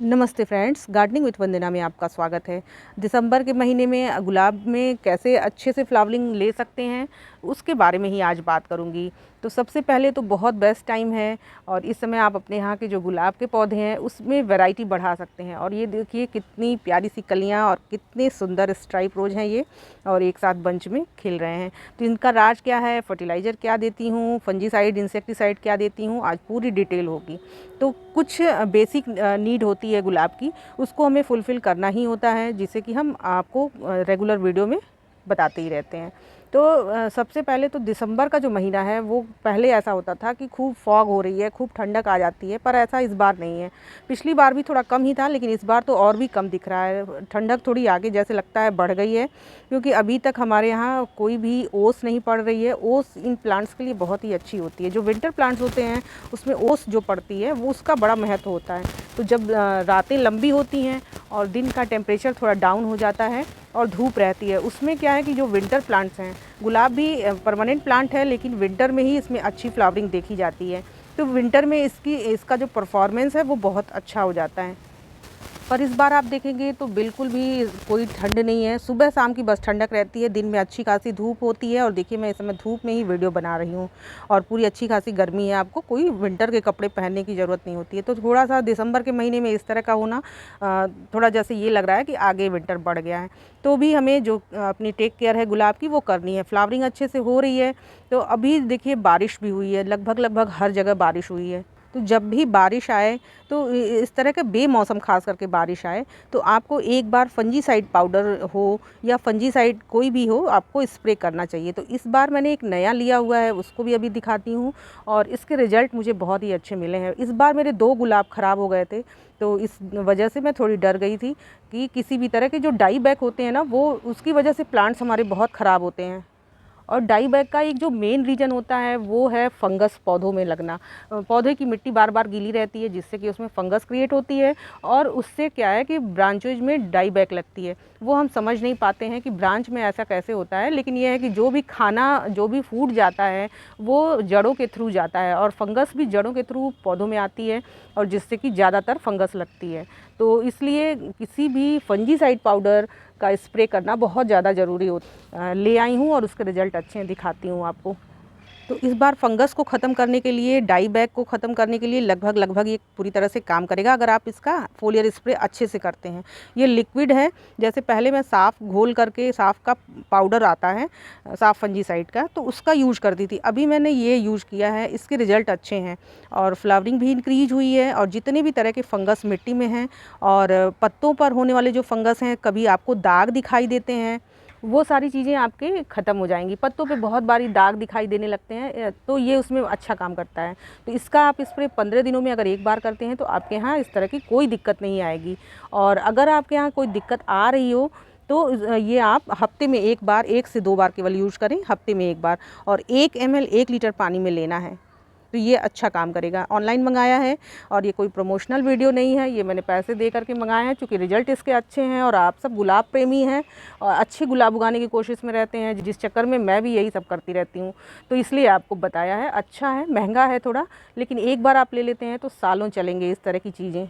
नमस्ते friends, gardening with वंदना में आपका स्वागत है। दिसंबर के महीने में गुलाब में कैसे अच्छे से फ्लावरिंग ले सकते हैं, उसके बारे में ही आज बात करूंगी। तो सबसे पहले तो बहुत बेस्ट टाइम है और इस समय आप अपने यहाँ के जो गुलाब के पौधे हैं उसमें वैरायटी बढ़ा सकते हैं। और ये देखिए कितनी प्यारी सी कलियाँ और कितने सुंदर स्ट्राइप रोज हैं ये, और एक साथ बंच में खिल रहे हैं। तो इनका राज क्या है, फर्टिलाइज़र क्या देती हूँ, फंजीसाइड इंसेक्टिसाइड क्या देती हूँ, आज पूरी डिटेल होगी। तो कुछ बेसिक नीड होती है गुलाब की, उसको हमें फुलफ़िल करना ही होता है, जिसे कि हम आपको रेगुलर वीडियो में बताते ही रहते हैं। तो सबसे पहले तो दिसंबर का जो महीना है वो पहले ऐसा होता था कि खूब फॉग हो रही है, खूब ठंडक आ जाती है, पर ऐसा इस बार नहीं है। पिछली बार भी थोड़ा कम ही था, लेकिन इस बार तो और भी कम दिख रहा है। ठंडक थोड़ी आगे जैसे लगता है बढ़ गई है, क्योंकि अभी तक हमारे यहाँ कोई भी ओस नहीं पड़ रही है। ओस इन प्लांट्स के लिए बहुत ही अच्छी होती है। जो विंटर प्लांट्स होते हैं उसमें ओस जो पड़ती है वो उसका बड़ा महत्व होता है। तो जब रातें लंबी होती हैं और दिन का टेम्परेचर थोड़ा डाउन हो जाता है और धूप रहती है, उसमें क्या है कि जो विंटर प्लांट्स हैं, गुलाब भी परमानेंट प्लांट है, लेकिन विंटर में ही इसमें अच्छी फ्लावरिंग देखी जाती है। तो विंटर में इसका जो परफॉर्मेंस है वो बहुत अच्छा हो जाता है। पर इस बार आप देखेंगे तो बिल्कुल भी कोई ठंड नहीं है। सुबह शाम की बस ठंडक रहती है, दिन में अच्छी खासी धूप होती है। और देखिए मैं इस समय धूप में ही वीडियो बना रही हूँ और पूरी अच्छी खासी गर्मी है। आपको कोई विंटर के कपड़े पहनने की ज़रूरत नहीं होती है। तो थोड़ा सा दिसंबर के महीने में इस तरह का होना थोड़ा जैसे ये लग रहा है कि आगे विंटर बढ़ गया है। तो भी हमें जो अपनी टेक केयर है गुलाब की वो करनी है। फ्लावरिंग अच्छे से हो रही है। तो अभी देखिए बारिश भी हुई है, लगभग हर जगह बारिश हुई है। तो जब भी बारिश आए, तो इस तरह का बेमौसम खास करके बारिश आए, तो आपको एक बार फंजीसाइड पाउडर हो या फंजीसाइड कोई भी हो, आपको स्प्रे करना चाहिए। तो इस बार मैंने एक नया लिया हुआ है, उसको भी अभी दिखाती हूँ, और इसके रिज़ल्ट मुझे बहुत ही अच्छे मिले हैं। इस बार मेरे 2 गुलाब ख़राब हो गए थे, तो इस वजह से मैं थोड़ी डर गई थी कि किसी भी तरह के जो डाई बैक होते हैं ना, वो उसकी वजह से प्लांट्स हमारे बहुत ख़राब होते हैं। और डाई बैक का एक जो मेन रीज़न होता है वो है फंगस पौधों में लगना। पौधे की मिट्टी बार बार गीली रहती है, जिससे कि उसमें फंगस क्रिएट होती है, और उससे क्या है कि ब्रांचेज में डाई बैक लगती है। वो हम समझ नहीं पाते हैं कि ब्रांच में ऐसा कैसे होता है, लेकिन यह है कि जो भी खाना, जो भी फूड जाता है वो जड़ों के थ्रू जाता है, और फंगस भी जड़ों के थ्रू पौधों में आती है, और जिससे कि ज़्यादातर फंगस लगती है। तो इसलिए किसी भी फंजीसाइड पाउडर का स्प्रे करना बहुत ज़्यादा ज़रूरी होता। ले आई हूँ और उसके रिज़ल्ट अच्छे हैं, दिखाती हूँ आपको। तो इस बार फंगस को ख़त्म करने के लिए, डाई बैक को ख़त्म करने के लिए लगभग ये पूरी तरह से काम करेगा, अगर आप इसका फोलियर स्प्रे अच्छे से करते हैं। ये लिक्विड है। जैसे पहले मैं साफ़ घोल करके, साफ़ का पाउडर आता है साफ़ फंजीसाइड का, तो उसका यूज़ करती थी। अभी मैंने ये यूज़ किया है, इसके रिज़ल्ट अच्छे हैं और फ्लावरिंग भी इंक्रीज हुई है। और जितने भी तरह के फंगस मिट्टी में हैं और पत्तों पर होने वाले जो फंगस हैं, कभी आपको दाग दिखाई देते हैं, वो सारी चीज़ें आपके ख़त्म हो जाएंगी। पत्तों पे बहुत बारी दाग दिखाई देने लगते हैं, तो ये उसमें अच्छा काम करता है। तो इसका आप स्प्रे 15 दिनों में अगर एक बार करते हैं तो आपके यहाँ इस तरह की कोई दिक्कत नहीं आएगी। और अगर आपके यहाँ कोई दिक्कत आ रही हो तो ये आप हफ्ते में एक बार, 1 से 2 बार केवल यूज़ करें, हफ्ते में एक बार। और 1 ml 1 लीटर पानी में लेना है, तो ये अच्छा काम करेगा। ऑनलाइन मंगाया है और ये कोई प्रमोशनल वीडियो नहीं है, ये मैंने पैसे दे करके मंगाया है, क्योंकि रिज़ल्ट इसके अच्छे हैं और आप सब गुलाब प्रेमी हैं और अच्छे गुलाब उगाने की कोशिश में रहते हैं, जिस चक्कर में मैं भी यही सब करती रहती हूँ। तो इसलिए आपको बताया है। अच्छा है, महंगा है थोड़ा, लेकिन एक बार आप ले लेते हैं तो सालों चलेंगे इस तरह की चीज़ें।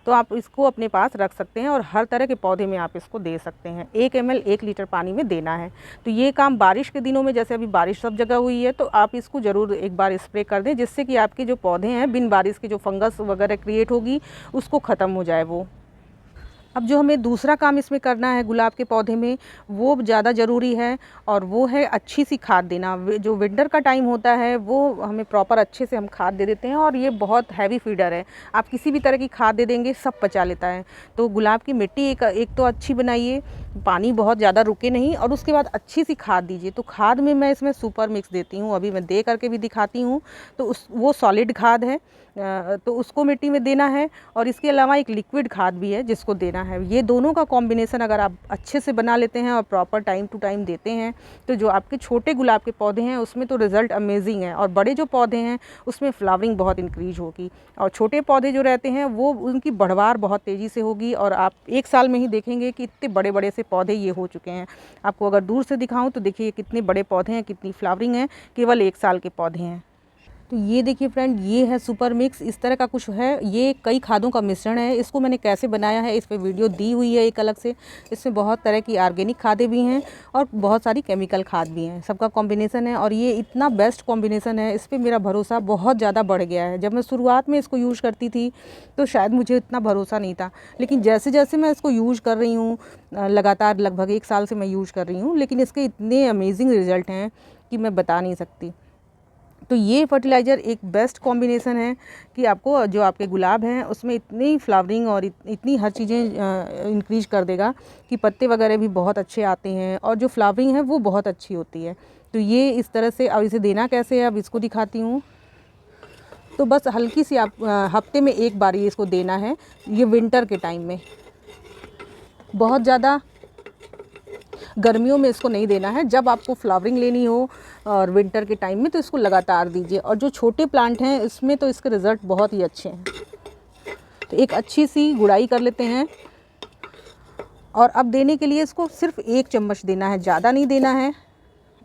तो आप इसको अपने पास रख सकते हैं और हर तरह के पौधे में आप इसको दे सकते हैं। 1 ml 1 लीटर पानी में देना है। तो ये काम बारिश के दिनों में, जैसे अभी बारिश सब जगह हुई है, तो आप इसको ज़रूर एक बार स्प्रे कर दें, जिससे कि आपके जो पौधे हैं, बिन बारिश के जो फंगस वगैरह क्रिएट होगी उसको ख़त्म हो जाए वो। अब जो हमें दूसरा काम इसमें करना है गुलाब के पौधे में, वो ज़्यादा ज़रूरी है, और वो है अच्छी सी खाद देना। जो विंटर का टाइम होता है वो हमें प्रॉपर अच्छे से हम खाद दे देते हैं, और ये बहुत हैवी फीडर है। आप किसी भी तरह की खाद दे देंगे, सब पचा लेता है। तो गुलाब की मिट्टी एक तो अच्छी बनाइए, पानी बहुत ज़्यादा रुके नहीं, और उसके बाद अच्छी सी खाद दीजिए। तो खाद में मैं इसमें सुपर मिक्स देती हूँ, अभी मैं दे करके भी दिखाती हूँ। तो वो सॉलिड खाद है, तो उसको मिट्टी में देना है, और इसके अलावा एक लिक्विड खाद भी है जिसको देना है। ये दोनों का कॉम्बिनेशन अगर आप अच्छे से बना लेते हैं और प्रॉपर टाइम टू टाइम देते हैं, तो जो आपके छोटे गुलाब के पौधे हैं उसमें तो रिज़ल्ट अमेजिंग है, और बड़े जो पौधे हैं उसमें फ्लावरिंग बहुत इंक्रीज होगी। और छोटे पौधे जो रहते हैं वो, उनकी बढ़वार बहुत तेज़ी से होगी, और आप 1 साल में ही देखेंगे कि इतने बड़े बड़े से पौधे ये हो चुके हैं। आपको अगर दूर से दिखाऊं तो देखिए कितने बड़े पौधे हैं, कितनी फ्लावरिंग है, केवल 1 साल के पौधे हैं। तो ये देखिए फ्रेंड, ये है सुपर मिक्स, इस तरह का कुछ है। ये कई खादों का मिश्रण है। इसको मैंने कैसे बनाया है इस पे वीडियो दी हुई है एक अलग से। इसमें बहुत तरह की ऑर्गेनिक खादें भी हैं और बहुत सारी केमिकल खाद भी हैं, सबका कॉम्बिनेशन है। और ये इतना बेस्ट कॉम्बिनेशन है, इस पर मेरा भरोसा बहुत ज़्यादा बढ़ गया है। जब मैं शुरुआत में इसको यूज़ करती थी तो शायद मुझे इतना भरोसा नहीं था, लेकिन जैसे जैसे मैं इसको यूज़ कर रही हूँ, लगातार लगभग 1 साल से मैं यूज़ कर रही हूँ, लेकिन इसके इतने अमेजिंग रिज़ल्ट हैं कि मैं बता नहीं सकती। तो ये फर्टिलाइज़र एक बेस्ट कॉम्बिनेशन है कि आपको जो आपके गुलाब हैं उसमें इतनी फ्लावरिंग और इतनी हर चीज़ें इंक्रीज कर देगा कि पत्ते वगैरह भी बहुत अच्छे आते हैं और जो फ्लावरिंग है वो बहुत अच्छी होती है। तो ये इस तरह से, अब इसे देना कैसे है अब इसको दिखाती हूँ। तो बस हल्की सी आप हफ्ते में 1 बार ये इसको देना है। ये विंटर के टाइम में, बहुत ज़्यादा गर्मियों में इसको नहीं देना है। जब आपको फ्लावरिंग लेनी हो और विंटर के टाइम में तो इसको लगातार दीजिए। और जो छोटे प्लांट हैं इसमें तो इसके रिज़ल्ट बहुत ही अच्छे हैं। तो एक अच्छी सी गुड़ाई कर लेते हैं और अब देने के लिए इसको सिर्फ 1 चम्मच देना है, ज़्यादा नहीं देना है।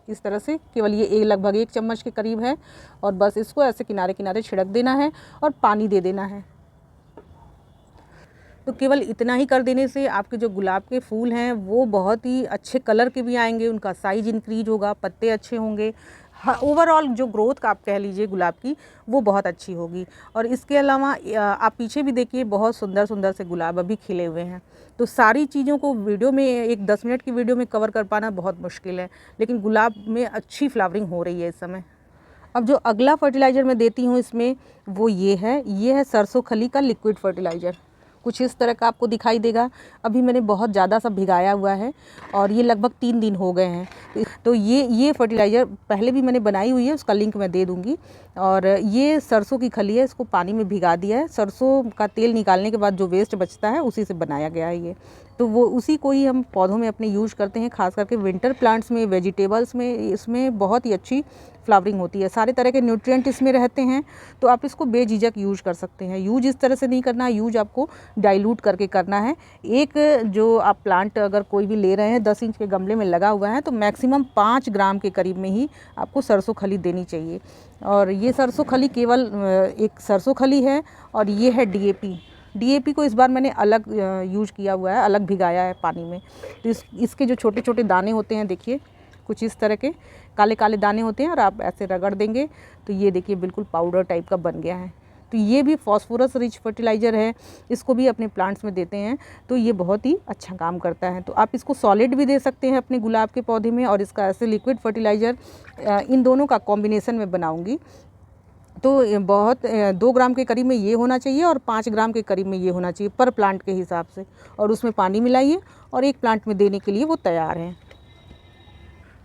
इस तरह से केवल ये लगभग 1 चम्मच के करीब है और बस इसको ऐसे किनारे किनारे छिड़क देना है और पानी दे देना है। तो केवल इतना ही कर देने से आपके जो गुलाब के फूल हैं वो बहुत ही अच्छे कलर के भी आएंगे, उनका साइज़ इंक्रीज होगा, पत्ते अच्छे होंगे, ओवरऑल जो ग्रोथ का आप कह लीजिए गुलाब की वो बहुत अच्छी होगी। और इसके अलावा आप पीछे भी देखिए, बहुत सुंदर सुंदर से गुलाब अभी खिले हुए हैं। तो सारी चीज़ों को वीडियो में, एक 10 मिनट की वीडियो में कवर कर पाना बहुत मुश्किल है, लेकिन गुलाब में अच्छी फ्लावरिंग हो रही है इस समय। अब जो अगला फर्टिलाइज़र मैं देती हूँ इसमें वो ये है सरसों खली का लिक्विड फर्टिलाइज़र। कुछ इस तरह का आपको दिखाई देगा। अभी मैंने बहुत ज़्यादा सा भिगाया हुआ है और ये लगभग 3 दिन हो गए हैं। तो ये फर्टिलाइज़र पहले भी मैंने बनाई हुई है, उसका लिंक मैं दे दूँगी। और ये सरसों की खली है, इसको पानी में भिगा दिया है। सरसों का तेल निकालने के बाद जो वेस्ट बचता है उसी से बनाया गया है ये। तो वो उसी को ही हम पौधों में अपने यूज़ करते हैं, खास करके विंटर प्लांट्स में, वेजिटेबल्स में। इसमें बहुत ही अच्छी फ्लावरिंग होती है, सारे तरह के न्यूट्रिएंट इसमें रहते हैं। तो आप इसको बेझिझक यूज़ कर सकते हैं। यूज़ इस तरह से नहीं करना है, यूज़ आपको डाइल्यूट करके करना है। एक जो आप प्लांट अगर कोई भी ले रहे हैं 10 इंच के गमले में लगा हुआ है तो मैक्सिमम 5 ग्राम के करीब में ही आपको सरसों खली देनी चाहिए। और ये सरसों खली केवल एक सरसों खली है और ये है डीएपी को इस बार मैंने अलग यूज किया हुआ है, अलग भिगाया है पानी में। तो इसके जो छोटे छोटे दाने होते हैं, देखिए कुछ इस तरह के काले काले दाने होते हैं और आप ऐसे रगड़ देंगे तो ये देखिए बिल्कुल पाउडर टाइप का बन गया है। तो ये भी फॉस्फोरस रिच फर्टिलाइज़र है, इसको भी अपने प्लांट्स में देते हैं तो ये बहुत ही अच्छा काम करता है। तो आप इसको सॉलिड भी दे सकते हैं अपने गुलाब के पौधे में, और इसका ऐसे लिक्विड फर्टिलाइज़र इन दोनों का कॉम्बिनेशन में बनाऊँगी। तो बहुत 2 ग्राम के करीब में ये होना चाहिए और 5 ग्राम के करीब में ये होना चाहिए पर प्लांट के हिसाब से। और उसमें पानी मिलाइए और एक प्लांट में देने के लिए वो तैयार हैं।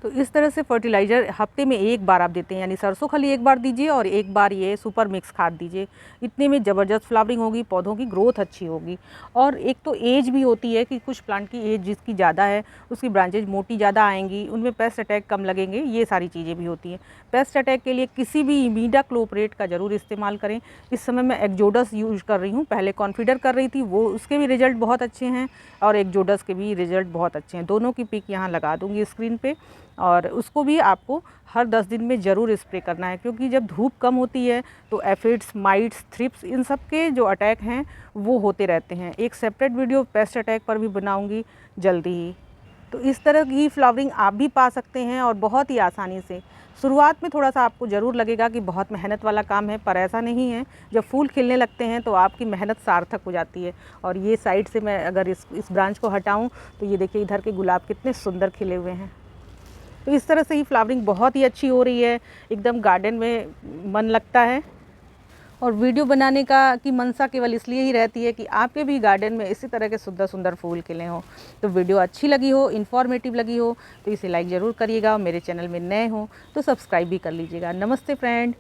तो इस तरह से फर्टिलाइज़र हफ्ते में 1 बार आप देते हैं, यानी सरसों खली 1 बार दीजिए और 1 बार ये सुपर मिक्स खाद दीजिए। इतने में ज़बरदस्त फ्लावरिंग होगी, पौधों की ग्रोथ अच्छी होगी। और एक तो एज भी होती है कि कुछ प्लांट की एज जिसकी ज़्यादा है उसकी ब्रांचेज मोटी ज़्यादा आएंगी, उनमें पेस्ट अटैक कम लगेंगे, ये सारी चीज़ें भी होती हैं। पेस्ट अटैक के लिए किसी भी इमीडाक्लोप्रिड का ज़रूर इस्तेमाल करें। इस समय मैं एक्जोडस यूज़ कर रही हूँ, पहले कॉन्फिडर कर रही थी, वो उसके भी रिज़ल्ट बहुत अच्छे हैं और एक्जोडस के भी रिज़ल्ट बहुत अच्छे हैं। दोनों की पिक यहाँ लगा दूँगी स्क्रीन पर। और उसको भी आपको हर 10 दिन में ज़रूर स्प्रे करना है, क्योंकि जब धूप कम होती है तो एफिड्स, माइट्स, थ्रिप्स, इन सब के जो अटैक हैं वो होते रहते हैं। एक सेपरेट वीडियो पेस्ट अटैक पर भी बनाऊंगी जल्दी ही। तो इस तरह की फ्लावरिंग आप भी पा सकते हैं और बहुत ही आसानी से। शुरुआत में थोड़ा सा आपको ज़रूर लगेगा कि बहुत मेहनत वाला काम है, पर ऐसा नहीं है। जब फूल खिलने लगते हैं तो आपकी मेहनत सार्थक हो जाती है। और ये साइड से मैं अगर इस ब्रांच को हटाऊँ तो ये देखिए इधर के गुलाब कितने सुंदर खिले हुए हैं। तो इस तरह से ही फ्लावरिंग बहुत ही अच्छी हो रही है, एकदम गार्डन में मन लगता है। और वीडियो बनाने की मनसा केवल इसलिए ही रहती है कि आपके भी गार्डन में इसी तरह के सुंदर सुंदर फूल खिले हों। तो वीडियो अच्छी लगी हो, इन्फॉर्मेटिव लगी हो तो इसे लाइक ज़रूर करिएगा, और मेरे चैनल में नए हो तो सब्सक्राइब भी कर लीजिएगा। नमस्ते फ्रेंड।